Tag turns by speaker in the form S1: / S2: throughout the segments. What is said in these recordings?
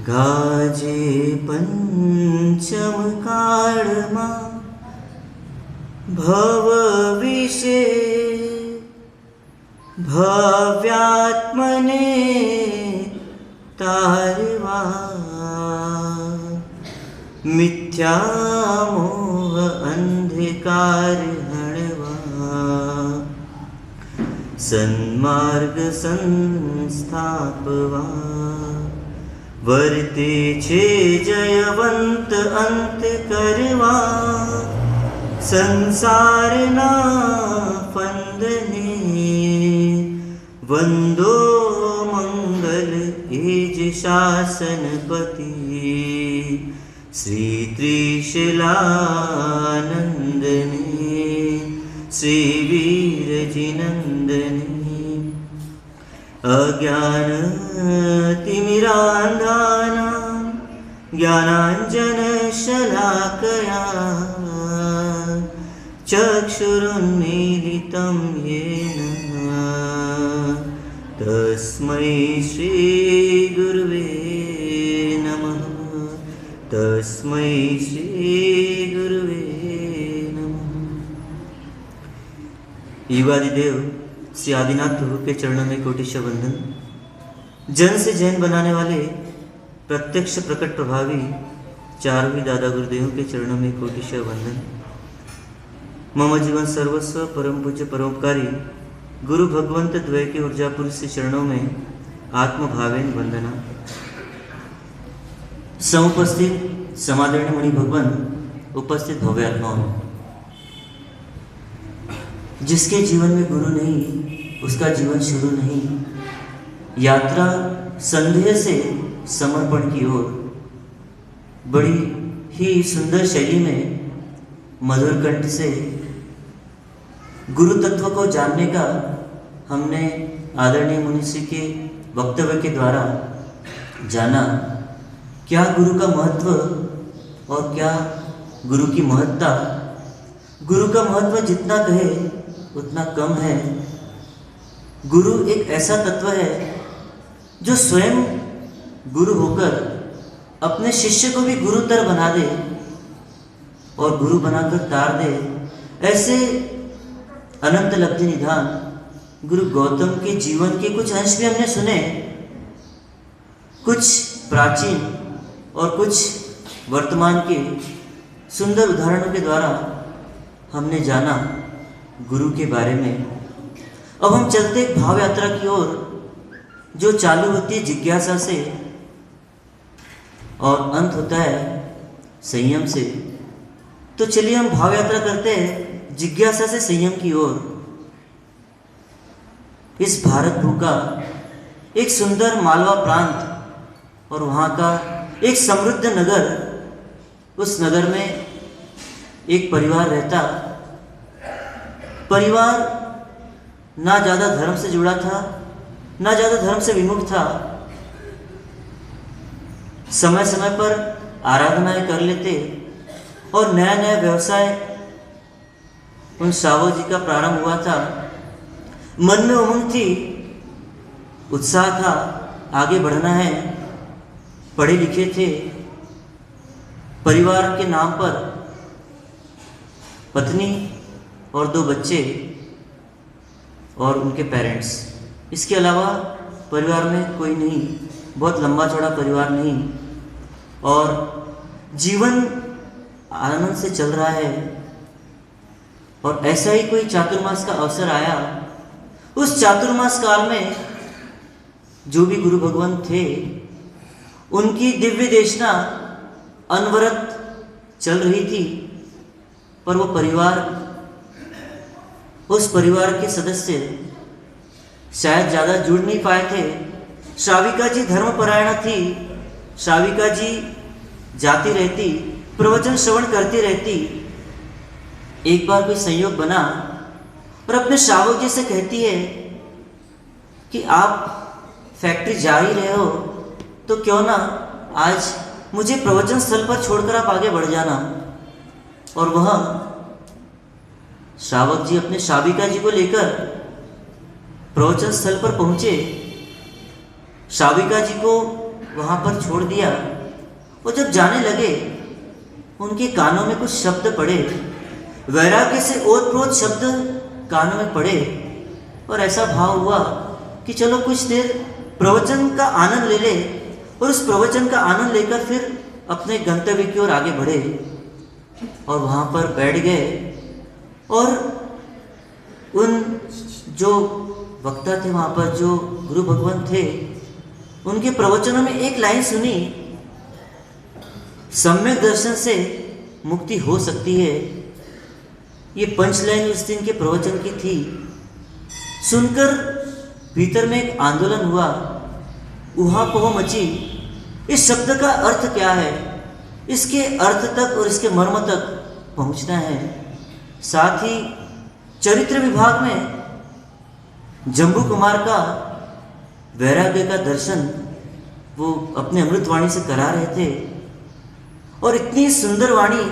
S1: गाजे पंचम काळमा भव विषे भव्यात्मने तारवा मिथ्या मोह अंधकार हणवा सन्मार्ग संस्थापवा वर्ते छे जयवंत अंत करवा संसारना फंदने वंदो मंगल एज शासनपति श्री त्रिशलानंदने श्री वीरजिनंदने अज्ञान तिमिरान्धानां ज्ञानाञ्जन शलाकया चक्षुरुन्मीलितं येन तस्मै श्री गुरुवे नमः तस्मै श्री गुरुवे नमः। युगादिदेव श्री आदिनाथ प्रभु के चरणों में कोटिशः वंदन। जन से जैन बनाने वाले प्रत्यक्ष प्रकट प्रभावी चारों ही दादा गुरुदेवों के चरणों में कोटिशः वंदन। मम जीवन सर्वस्व परम पूज्य परोपकारी गुरु भगवंत द्वय के ऊर्जा पुरुष से चरणों में आत्मभावेन वंदना। समुपस्थित समादरणीय मणि भगवान, उपस्थित भव्यात्माओं, जिसके जीवन में गुरु नहीं उसका जीवन शुरू नहीं। यात्रा संदेह से समर्पण की ओर बड़ी ही सुंदर शैली में मधुर कंठ से गुरु तत्व को जानने का हमने आदरणीय मुनिश्री के वक्तव्य के द्वारा जाना। क्या गुरु का महत्व और क्या गुरु की महत्ता। गुरु का महत्व जितना कहे उतना कम है। गुरु एक ऐसा तत्व है जो स्वयं गुरु होकर अपने शिष्य को भी गुरुतर बना दे और गुरु बनाकर तार दे। ऐसे अनंत लब्धि निधान गुरु गौतम के जीवन के कुछ अंश भी हमने सुने, कुछ प्राचीन और कुछ वर्तमान के सुंदर उदाहरणों के द्वारा हमने जाना गुरु के बारे में। अब हम चलते एक भाव यात्रा की ओर जो चालू होती है जिज्ञासा से और अंत होता है संयम से। तो चलिए हम भाव यात्रा करते हैं जिज्ञासा से संयम की ओर। इस भारत भू का एक सुंदर मालवा प्रांत और वहाँ का एक समृद्ध नगर, उस नगर में एक परिवार रहता। परिवार ना ज़्यादा धर्म से जुड़ा था ना ज़्यादा धर्म से विमुख था। समय समय पर आराधनाएं कर लेते और नया नया व्यवसाय उन सावक जी का प्रारंभ हुआ था। मन में उमंग थी, उत्साह था, आगे बढ़ना है। पढ़े लिखे थे। परिवार के नाम पर पत्नी और 2 बच्चे और उनके पेरेंट्स। इसके अलावा परिवार में कोई नहीं, बहुत लंबा चौड़ा परिवार नहीं और जीवन आनंद से चल रहा है। और ऐसा ही कोई चातुर्मास का अवसर आया। उस चातुर्मास काल में जो भी गुरु भगवान थे उनकी दिव्य देशना अनवरत चल रही थी, पर वो परिवार, उस परिवार के सदस्य शायद ज़्यादा जुड़ नहीं पाए थे। श्राविका जी धर्मपरायणा थी। श्राविका जी जाती रहती, प्रवचन श्रवण करती रहती। एक बार कोई संयोग बना और अपने श्रावक जी से कहती है कि आप फैक्ट्री जा ही रहे हो तो क्यों ना आज मुझे प्रवचन स्थल पर छोड़कर आप आगे बढ़ जाना। और वह श्रावक जी अपने श्राविका जी को लेकर प्रवचन स्थल पर पहुंचे। श्राविका जी को वहाँ पर छोड़ दिया और जब जाने लगे उनके कानों में कुछ शब्द पड़े, वैराग्य से ओतप्रोत शब्द कानों में पड़े और ऐसा भाव हुआ कि चलो कुछ देर प्रवचन का आनंद ले ले, और उस प्रवचन का आनंद लेकर फिर अपने गंतव्य की ओर आगे बढ़े और वहाँ पर बैठ गए। और उन जो वक्ता थे वहाँ पर, जो गुरु भगवान थे, उनके प्रवचनों में एक लाइन सुनी, सम्यक दर्शन से मुक्ति हो सकती है। ये पंच लाइन उस दिन के प्रवचन की थी। सुनकर भीतर में एक आंदोलन हुआ, उहापोह मची। इस शब्द का अर्थ क्या है, इसके अर्थ तक और इसके मर्म तक पहुंचना है। साथ ही चरित्र विभाग में जम्बू कुमार का वैराग्य का दर्शन वो अपने अमृतवाणी से करा रहे थे, और इतनी सुंदर वाणी,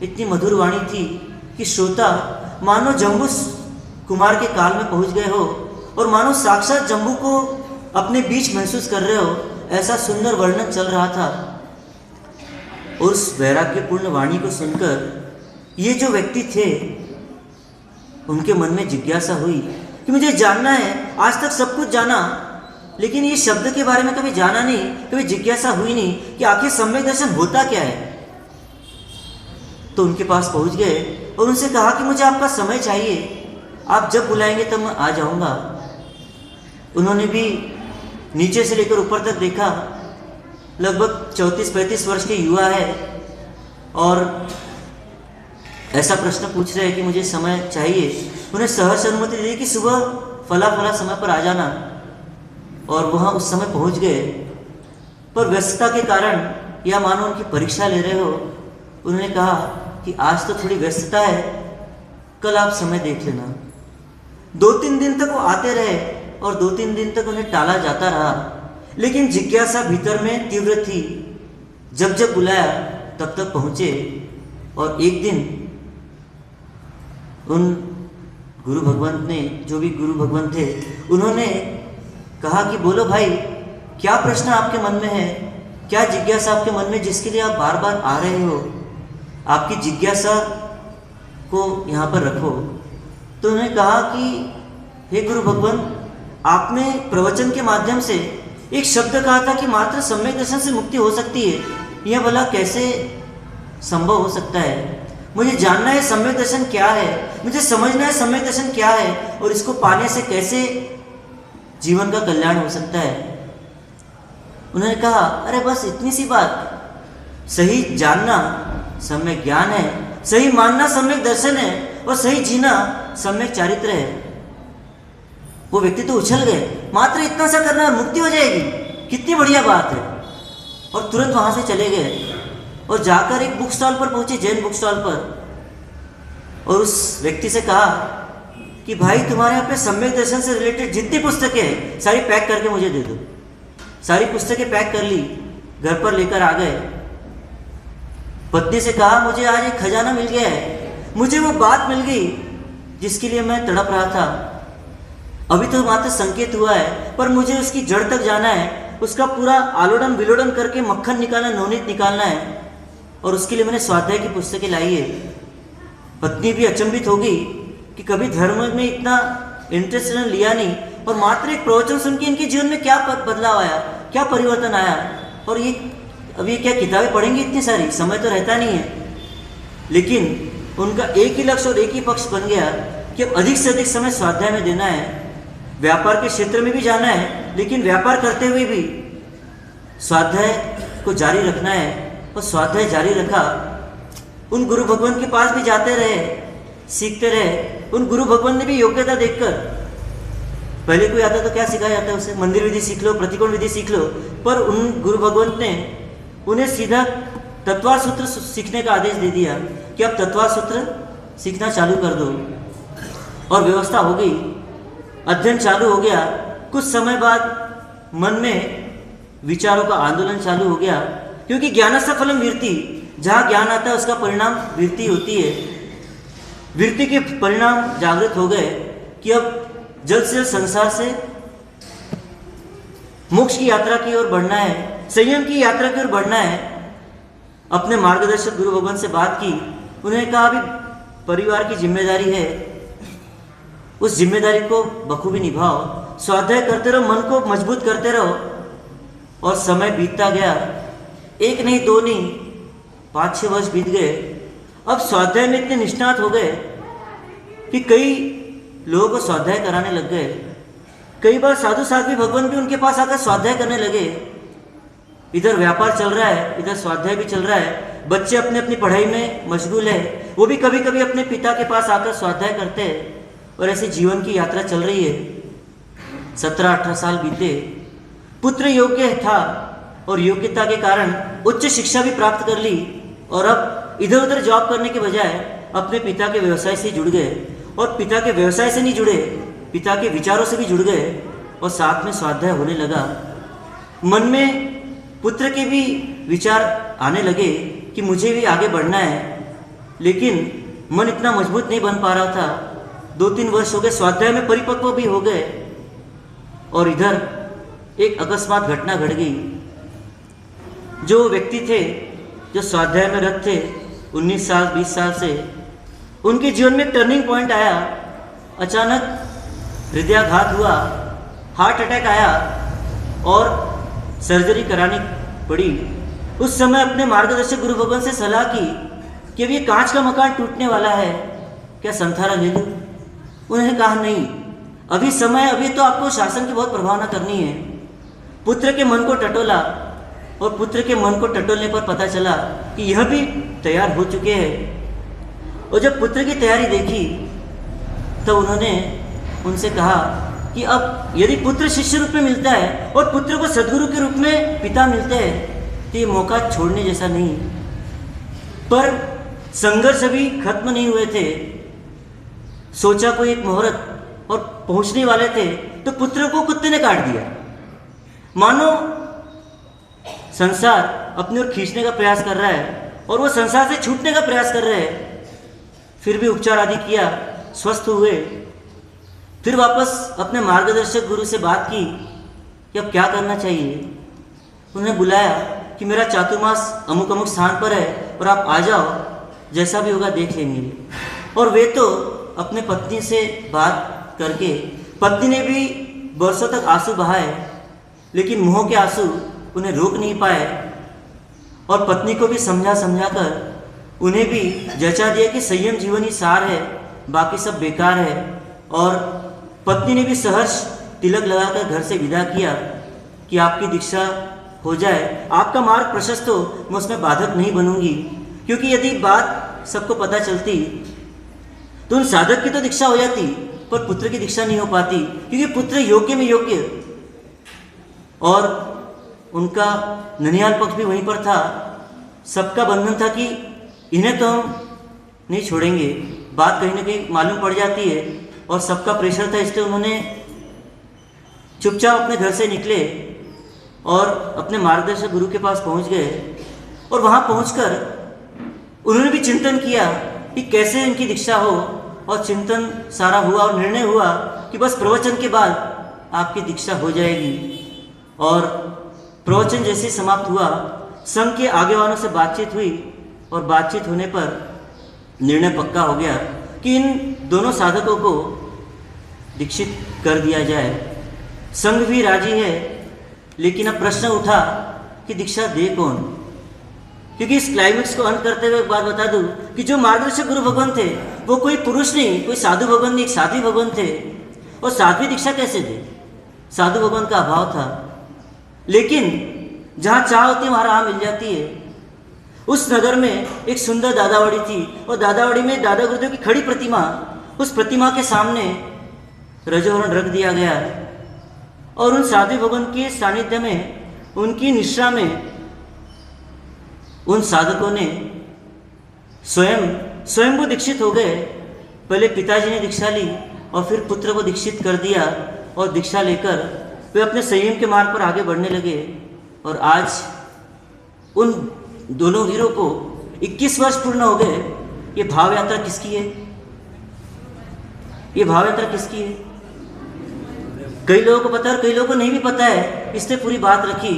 S1: इतनी मधुर वाणी थी कि श्रोता मानो जम्बू कुमार के काल में पहुंच गए हो और मानो साक्षात जम्बू को अपने बीच महसूस कर रहे हो, ऐसा सुंदर वर्णन चल रहा था। उस वैराग्यपूर्ण वाणी को सुनकर ये जो व्यक्ति थे, उनके मन में जिज्ञासा हुई कि मुझे जानना है। आज तक सब कुछ जाना, लेकिन ये शब्द के बारे में कभी जाना नहीं, कभी जिज्ञासा हुई नहीं कि आखिर सम्यक दर्शन होता क्या है। तो उनके पास पहुंच गए और उनसे कहा कि मुझे आपका समय चाहिए, आप जब बुलाएंगे तब मैं आ जाऊंगा। उन्होंने भी नीचे से लेकर ऊपर तक देखा, लगभग 34-35 वर्ष के युवा है और ऐसा प्रश्न पूछ रहे हैं कि मुझे समय चाहिए। उन्हें सहर्ष अनुमति दी कि सुबह फला फला समय पर आ जाना, और वहाँ उस समय पहुँच गए। पर व्यस्तता के कारण, या मानो उनकी परीक्षा ले रहे हो, उन्होंने कहा कि आज तो थोड़ी व्यस्तता है, कल आप समय देख लेना। 2-3 दिन तक वो आते रहे और 2-3 दिन तक उन्हें टाला जाता रहा, लेकिन जिज्ञासा भीतर में तीव्र थी। जब जब बुलाया तब तक पहुँचे, और एक दिन उन गुरु भगवंत ने, जो भी गुरु भगवंत थे, उन्होंने कहा कि बोलो भाई, क्या प्रश्न आपके मन में है, क्या जिज्ञासा आपके मन में जिसके लिए आप बार बार आ रहे हो, आपकी जिज्ञासा को यहाँ पर रखो। तो उन्होंने कहा कि हे गुरु भगवान, आपने प्रवचन के माध्यम से एक शब्द कहा था कि मात्र सम्यक दर्शन से मुक्ति हो सकती है। यह भला कैसे संभव हो सकता है? मुझे जानना है सम्यक दर्शन क्या है, मुझे समझना है सम्यक दर्शन क्या है, और इसको पाने से कैसे जीवन का कल्याण हो सकता है। उन्होंने कहा, अरे बस इतनी सी बात, सही जानना सम्यक ज्ञान है, सही मानना सम्यक दर्शन है, और सही जीना सम्यक चारित्र है। वो व्यक्ति तो उछल गए, मात्र इतना सा करना और मुक्ति हो जाएगी, कितनी बढ़िया बात है। और तुरंत वहां से चले गए और जाकर एक बुक स्टॉल पर पहुंचे, जैन बुक स्टॉल पर, और उस व्यक्ति से कहा कि भाई तुम्हारे यहाँ पे सम्यक दर्शन से रिलेटेड जितनी पुस्तकें हैं सारी पैक करके मुझे दे दो। सारी पुस्तकें पैक कर ली, घर पर लेकर आ गए। पत्नी से कहा, मुझे आज एक खजाना मिल गया है, मुझे वो बात मिल गई जिसके लिए मैं तड़प रहा था। अभी तो मात्र संकेत हुआ है, पर मुझे उसकी जड़ तक जाना है, उसका पूरा आलोडन विलोडन करके मक्खन निकालना, नवनीत निकालना है, और उसके लिए मैंने स्वाध्याय की पुस्तकें लाई है। पत्नी भी अचंभित हो गई कि कभी धर्म में इतना इंटरेस्ट लिया नहीं, और मात्र एक प्रवचन सुन के इनके जीवन में क्या बदलाव आया, क्या परिवर्तन आया। और ये अभी क्या किताबें पढ़ेंगी इतनी सारी, समय तो रहता नहीं है। लेकिन उनका एक ही लक्ष्य और एक ही पक्ष बन गया कि अब अधिक से अधिक समय स्वाध्याय में देना है, व्यापार के क्षेत्र में भी जाना है, लेकिन व्यापार करते हुए भी स्वाध्याय को जारी रखना है। और स्वाध्याय जारी रखा। उन गुरु भगवान के पास भी जाते रहे, सीखते रहे। उन गुरु भगवान ने भी योग्यता देखकर, पहले कोई आता तो क्या सिखाया जाता है उसे, मंदिर विधि सीख लो, प्रतिकोण विधि सीख लो, पर उन गुरु भगवंत ने उन्हें सीधा तत्वार सूत्र सीखने का आदेश दे दिया कि अब तत्वार सूत्र सीखना चालू कर दो। और व्यवस्था हो गई, अध्ययन चालू हो गया। कुछ समय बाद मन में विचारों का आंदोलन चालू हो गया, क्योंकि ज्ञानस्य फलम वीरति, जहाँ ज्ञान आता है उसका परिणाम वीरति होती है। वीरति के परिणाम जागृत हो गए कि अब जल्द से जल्द संसार से मोक्ष की यात्रा की ओर बढ़ना है, संयम की यात्रा की ओर बढ़ना है। अपने मार्गदर्शक गुरु भगवान से बात की, उन्होंने कहा अभी परिवार की जिम्मेदारी है, उस जिम्मेदारी को बखूबी निभाओ, स्वाध्याय करते रहो, मन को मजबूत करते रहो। और समय बीतता गया, 1 नहीं 2 नहीं 5-6 वर्ष बीत गए। अब स्वाध्याय में इतने निष्णात हो गए कि कई लोगों को स्वाध्याय कराने लग गए। कई बार साधु साध्वी भगवान भी उनके पास आकर स्वाध्याय करने लगे। इधर व्यापार चल रहा है, इधर स्वाध्याय भी चल रहा है, बच्चे अपने अपनी पढ़ाई में मशगूल है, वो भी कभी कभी अपने पिता के पास आकर स्वाध्याय करते हैं। और ऐसे जीवन की यात्रा चल रही है। 17-18 साल बीते, पुत्र योग्य था और योग्यता के कारण उच्च शिक्षा भी प्राप्त कर ली, और अब इधर उधर जॉब करने के बजाय अपने पिता के व्यवसाय से जुड़ गए। और पिता के व्यवसाय से नहीं जुड़े, पिता के विचारों से भी जुड़ गए, और साथ में स्वाध्याय होने लगा। मन में पुत्र के भी विचार आने लगे कि मुझे भी आगे बढ़ना है, लेकिन मन इतना मजबूत नहीं बन पा रहा था। 2-3 वर्ष हो गए, स्वाध्याय में परिपक्व भी हो गए, और इधर एक अकस्मात घटना घट गई। जो व्यक्ति थे जो स्वाध्याय में रत थे 19 साल 20 साल से, उनके जीवन में एक टर्निंग पॉइंट आया। अचानक हृदयाघात हुआ, हार्ट अटैक आया और सर्जरी करानी पड़ी। उस समय अपने मार्गदर्शक गुरु भगवान से सलाह की कि अब ये कांच का मकान टूटने वाला है, क्या संथारा ले लूं? उन्होंने कहा नहीं, अभी समय, अभी तो आपको शासन की बहुत प्रभावना करनी है। पुत्र के मन को टटोला, और पुत्र के मन को टटोलने पर पता चला कि यह भी तैयार हो चुके हैं। और जब पुत्र की तैयारी देखी तो उन्होंने उनसे कहा कि अब यदि पुत्र शिष्य रूप में मिलता है और पुत्र को सद्गुरु के रूप में पिता मिलते हैं तो ये मौका छोड़ने जैसा नहीं। पर संघर्ष अभी खत्म नहीं हुए थे। सोचा कोई एक मुहूर्त और पहुंचने वाले थे तो पुत्र को कुत्ते ने काट दिया। मानो संसार अपनी ओर खींचने का प्रयास कर रहा है और वो संसार से छूटने का प्रयास कर रहे हैं। फिर भी उपचार आदि किया, स्वस्थ हुए। फिर वापस अपने मार्गदर्शक गुरु से बात की कि अब क्या करना चाहिए। उन्हें बुलाया कि मेरा चातुर्मास अमुक अमुक स्थान पर है और आप आ जाओ, जैसा भी होगा देख लेंगे। और वे तो अपने पत्नी से बात करके, पत्नी ने भी बरसों तक आंसू बहाए, लेकिन मोह के आंसू उन्हें रोक नहीं पाए। और पत्नी को भी समझा समझा कर उन्हें भी जचा दिया कि संयम जीवन ही सार है, बाकी सब बेकार है। और पत्नी ने भी सहर्ष तिलक लगाकर घर से विदा किया कि आपकी दीक्षा हो जाए, आपका मार्ग प्रशस्त हो, मैं उसमें बाधक नहीं बनूंगी। क्योंकि यदि बात सबको पता चलती तो उन साधक की तो दीक्षा हो जाती, पर पुत्र की दीक्षा नहीं हो पाती, क्योंकि पुत्र योग्य में योग्य। और उनका ननिहाल पक्ष भी वहीं पर था। सबका बंधन था कि इन्हें तो हम नहीं छोड़ेंगे। बात कहीं ना कहीं मालूम पड़ जाती है और सबका प्रेशर था, इसलिए उन्होंने चुपचाप अपने घर से निकले और अपने मार्गदर्शक गुरु के पास पहुंच गए। और वहां पहुंचकर उन्होंने भी चिंतन किया कि कैसे इनकी दीक्षा हो, और चिंतन सारा हुआ और निर्णय हुआ कि बस प्रवचन के बाद आपकी दीक्षा हो जाएगी। और प्रवचन जैसे समाप्त हुआ, संघ के आगेवानों से बातचीत हुई और बातचीत होने पर निर्णय पक्का हो गया कि इन दोनों साधकों को दीक्षित कर दिया जाए। संघ भी राजी है, लेकिन अब प्रश्न उठा कि दीक्षा दे कौन। क्योंकि इस क्लाइमेक्स को अंत करते हुए एक बात बता दूं कि जो मार्गदर्शक गुरु भगवान थे वो कोई पुरुष नहीं, कोई साधु भगवान नहीं, एक साध्वी भगवान थे। और साध्वी दीक्षा कैसे दे? साधु भगवान का अभाव था। लेकिन जहाँ चाह होती है वहाँ राह मिल जाती है। उस नगर में एक सुंदर दादावड़ी थी, और दादावड़ी में दादा गुरुदेव की खड़ी प्रतिमा, उस प्रतिमा के सामने रजोवरण रख दिया गया। और उन साध्वी भगवान के सानिध्य में, उनकी निष्ठा में उन साधकों ने स्वयं वो दीक्षित हो गए। पहले पिताजी ने दीक्षा ली और फिर पुत्र को दीक्षित कर दिया, और दीक्षा लेकर वे अपने संयम के मार्ग पर आगे बढ़ने लगे। और आज उन दोनों वीरों को 21 वर्ष पूर्ण हो गए। ये भाव यात्रा किसकी है? ये भाव यात्रा किसकी है? कई लोगों को पता है और कई लोगों को नहीं भी पता है, इसलिए पूरी बात रखी।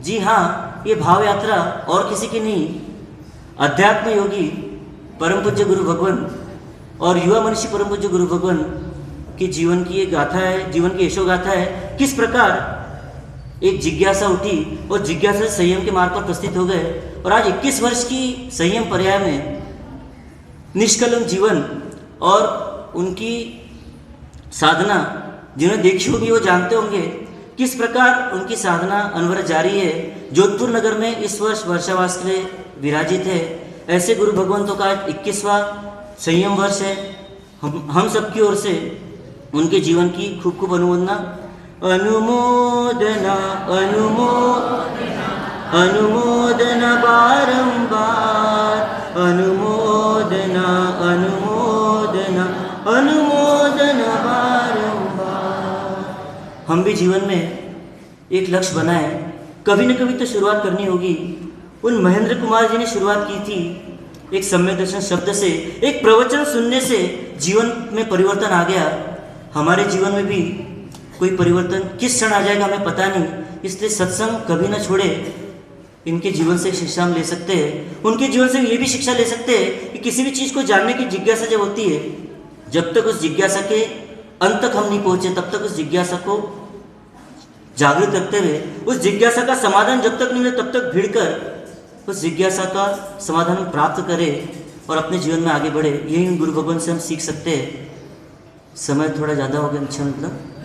S1: जी हाँ, ये भाव यात्रा और किसी की नहीं, अध्यात्म योगी परम पूज्य गुरु भगवान और युवा मनुष्य परम पूज्य गुरु भगवान के जीवन की ये गाथा है, जीवन की यशो गाथा है। किस प्रकार एक जिज्ञासा उठी और जिज्ञासा से संयम के मार्ग पर प्रस्थित हो गए, और आज 21 वर्ष की संयम पर्याय में निष्कलंक जीवन और उनकी साधना जिन्हें देखी होगी वो जानते होंगे किस प्रकार उनकी साधना अनवरत जारी है। जोधपुर नगर में इस वर्ष वर्षावास के लिए विराजित है। ऐसे गुरु भगवंतों का 21वां संयम वर्ष है। हम सबकी ओर से उनके जीवन की खूब खूब अनुमोदना अनुमोदना अनुमोदना बारंबार अनुमोदना अनुमोदना अनुमोदना बारंबार। हम भी जीवन में एक लक्ष्य बनाए, कभी न कभी तो शुरुआत करनी होगी। उन महेंद्र कुमार जी ने शुरुआत की थी एक सम्य दर्शन शब्द से, एक प्रवचन सुनने से जीवन में परिवर्तन आ गया। हमारे जीवन में भी कोई परिवर्तन किस क्षण आ जाएगा हमें पता नहीं, इसलिए सत्संग कभी न छोड़े। इनके जीवन से शिक्षा हम ले सकते हैं, उनके जीवन से ये भी शिक्षा ले सकते हैं कि किसी भी चीज़ को जानने की जिज्ञासा जब होती है, जब तक उस जिज्ञासा के अंत तक हम नहीं पहुंचे तब तक उस जिज्ञासा को जागृत रखते हुए, उस जिज्ञासा का समाधान जब तक नहीं मिले तब तक भिड़कर उस जिज्ञासा का समाधान प्राप्त करें और अपने जीवन में आगे बढ़े। यही गुरु भगवान से हम सीख सकते हैं। समय थोड़ा ज़्यादा हो गया, अच्छा मतलब